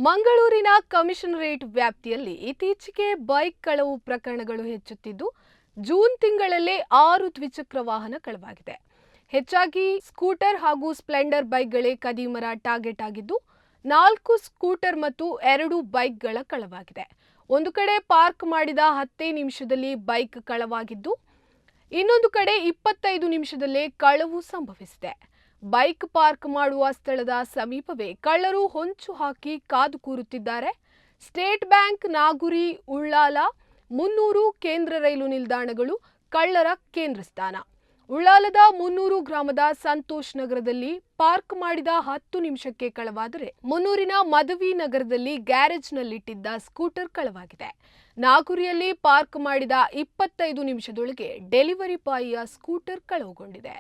ಮಂಗಳೂರಿನ ಕಮಿಷನರೇಟ್ ವ್ಯಾಪ್ತಿಯಲ್ಲಿ ಇತ್ತೀಚೆಗೆ ಬೈಕ್ ಕಳವು ಪ್ರಕರಣಗಳು ಹೆಚ್ಚುತ್ತಿದ್ದು, ಜೂನ್ ತಿಂಗಳಲ್ಲೇ 6 ದ್ವಿಚಕ್ರ ವಾಹನ ಕಳವಾಗಿದೆ. ಹೆಚ್ಚಾಗಿ ಸ್ಕೂಟರ್ ಹಾಗೂ ಸ್ಪ್ಲೆಂಡರ್ ಬೈಕ್ಗಳೇ ಕದೀಮರ ಟಾರ್ಗೆಟ್ ಆಗಿದ್ದು, 4 ಸ್ಕೂಟರ್ ಮತ್ತು 2 ಬೈಕ್ಗಳ ಕಳವಾಗಿದೆ. ಒಂದು ಕಡೆ ಪಾರ್ಕ್ ಮಾಡಿದ 10 ನಿಮಿಷದಲ್ಲಿ ಬೈಕ್ ಕಳವಾಗಿದ್ದು, ಇನ್ನೊಂದು ಕಡೆ 25 ನಿಮಿಷದಲ್ಲೇ ಕಳವು ಸಂಭವಿಸಿದೆ. ಬೈಕ್ ಪಾರ್ಕ್ ಮಾಡುವ ಸ್ಥಳದ ಸಮೀಪವೇ ಕಳ್ಳರು ಹೊಂಚು ಹಾಕಿ ಕಾದು ಕೂರುತ್ತಿದ್ದಾರೆ. ಸ್ಟೇಟ್ ಬ್ಯಾಂಕ್, ನಾಗುರಿ, ಉಳ್ಳಾಲ, ಮುನ್ನೂರು ಕೇಂದ್ರ ರೈಲು ನಿಲ್ದಾಣಗಳು ಕಳ್ಳರ ಕೇಂದ್ರ ಸ್ಥಾನ. ಉಳ್ಳಾಲದ ಮುನ್ನೂರು ಗ್ರಾಮದ ಸಂತೋಷ್ ನಗರದಲ್ಲಿ ಪಾರ್ಕ್ ಮಾಡಿದ 10 ನಿಮಿಷಕ್ಕೆ ಕಳವಾದರೆ, ಮುನ್ನೂರಿನ ಮದವಿ ನಗರದಲ್ಲಿ ಗ್ಯಾರೇಜ್ನಲ್ಲಿಟ್ಟಿದ್ದ ಸ್ಕೂಟರ್ ಕಳವಾಗಿದೆ. ನಾಗುರಿಯಲ್ಲಿ ಪಾರ್ಕ್ ಮಾಡಿದ 25 ನಿಮಿಷದೊಳಗೆ ಡೆಲಿವರಿ ಬಾಯಿಯ ಸ್ಕೂಟರ್ ಕಳವುಗೊಂಡಿದೆ.